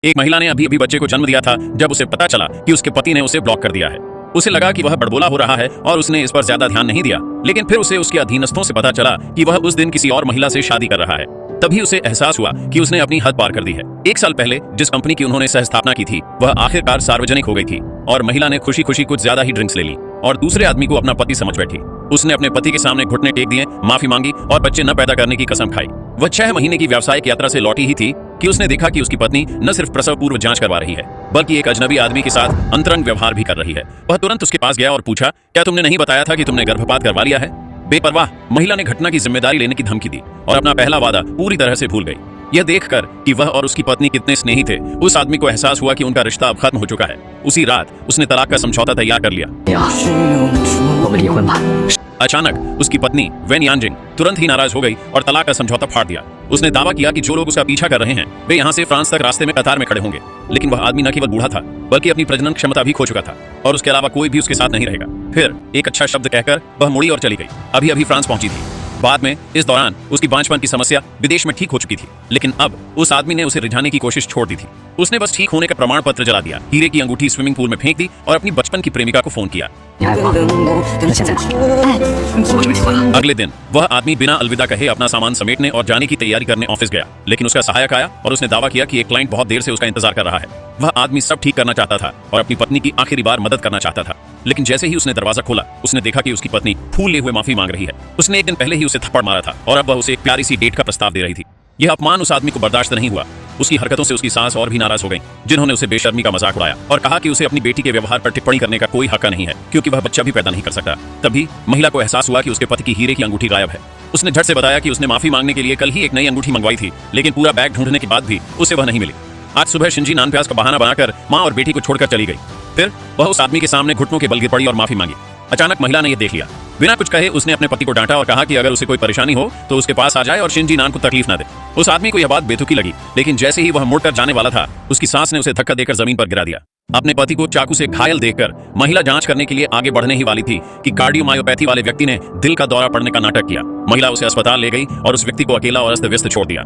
एक महिला ने अभी अभी बच्चे को जन्म दिया था जब उसे पता चला कि उसके पति ने उसे ब्लॉक कर दिया है। उसे लगा कि वह बड़बोला हो रहा है और उसने इस पर ज्यादा ध्यान नहीं दिया, लेकिन फिर उसे उसके अधीनस्थों से पता चला कि वह उस दिन किसी और महिला से शादी कर रहा है। तभी उसे एहसास हुआ कि उसने अपनी हद पार कर दी है। 1 साल पहले जिस कंपनी की उन्होंने सह स्थापना की थी वह आखिरकार सार्वजनिक हो गई थी और महिला ने खुशी खुशी कुछ ज्यादा ही ड्रिंक्स ले ली और दूसरे आदमी को अपना पति समझ बैठी। उसने अपने पति के सामने घुटने टेक दिए, माफी मांगी और बच्चे न पैदा करने की कसम खाई। वह 6 महीने की व्यावसायिक यात्रा से लौटी ही थी कि उसने देखा कि उसकी पत्नी न सिर्फ प्रसव पूर्व जांच करवा रही है बल्कि एक अजनबी आदमी के साथ अंतरंग व्यवहार भी कर रही है। वह तुरंत उसके पास गया और पूछा, क्या तुमने नहीं बताया था कि तुमने गर्भपात करवा लिया है? बेपरवाह महिला ने घटना की जिम्मेदारी लेने की धमकी दी और अपना पहला वादा पूरी तरह से भूल गई। यह देखकर कि वह और उसकी पत्नी कितने स्नेही थे, उस आदमी को एहसास हुआ कि उनका रिश्ता अब खत्म हो चुका है। उसी रात उसने तलाक का समझौता तैयार कर लिया। अचानक उसकी पत्नी वेन यांजिंग तुरंत ही नाराज हो गई और तलाक का समझौता फाड़ दिया। उसने दावा किया कि जो लोग उसका पीछा कर रहे हैं वे यहाँ से फ्रांस तक रास्ते में कतार में खड़े होंगे। लेकिन वह आदमी न केवल बूढ़ा था बल्कि अपनी प्रजनन क्षमता भी खो चुका था और उसके अलावा कोई भी उसके साथ नहीं रहेगा। फिर एक अच्छा शब्द कहकर वह मुड़ी और चली गई। अभी अभी फ्रांस पहुंची थी। बाद में इस दौरान उसकी बांझपन की समस्या विदेश में ठीक हो चुकी थी, लेकिन अब उस आदमी ने उसे रिझाने की कोशिश छोड़ दी थी। उसने बस ठीक होने का प्रमाण पत्र जला दिया, हीरे की अंगूठी स्विमिंग पूल में फेंक दी और अपनी बचपन की प्रेमिका को फोन किया। अगले दिन वह आदमी बिना अलविदा कहे अपना सामान समेटने और जाने की तैयारी करने ऑफिस गया, लेकिन उसका सहायक आया और उसने दावा किया कि एक क्लाइंट बहुत देर से उसका इंतजार कर रहा है। वह आदमी सब ठीक करना चाहता था और अपनी पत्नी की आखिरी बार मदद करना चाहता था, लेकिन जैसे ही उसने दरवाजा खोला उसने देखा कि उसकी पत्नी फूल लिए हुए माफी मांग रही है। उसने एक दिन पहले ही उसे थप्पड़ मारा था और अब वह उसे एक प्यारी सी डेट का प्रस्ताव दे रही थी। यह अपमान उस आदमी को बर्दाश्त नहीं हुआ। उसकी हरकतों से उसकी सास और भी नाराज हो गई, जिन्होंने उसे बेशर्मी का मजाक उड़ाया और कहा कि उसे अपनी बेटी के व्यवहार पर टिप्पणी करने का कोई हक नहीं है क्योंकि वह बच्चा भी पैदा नहीं कर सकता। तभी महिला को एहसास हुआ कि उसके पति की हीरे की अंगूठी गायब है। उसने झट से बताया कि उसने माफी मांगने के लिए कल ही एक नई अंगूठी मंगवाई थी, लेकिन पूरा बैग ढूंढने के बाद भी उसे वह नहीं मिली। आज सुबह शिंजी नानप्यास का बहाना बनाकर माँ और बेटी को छोड़कर चली गई। फिर वह उस आदमी के सामने घुटनों के बल गिर पड़ी और माफी मांगी। अचानक महिला ने यह देख लिया। बिना कुछ कहे उसने अपने पति को डांटा और कहा कि अगर उसे कोई परेशानी हो तो उसके पास आ जाए और शिंजी नान को तकलीफ न दे। उस आदमी को यह बात बेतुकी लगी, लेकिन जैसे ही वह मुड़कर जाने वाला था उसकी सास ने उसे धक्का देकर जमीन पर गिरा दिया। अपने पति को चाकू से घायल देखकर महिला जांच करने के लिए आगे बढ़ने ही वाली थी कि कार्डियोमायोपैथी वाले व्यक्ति ने दिल का दौरा पड़ने का नाटक किया। महिला उसे अस्पताल ले गई और उस व्यक्ति को अकेला और अस्त व्यस्त छोड़ दिया।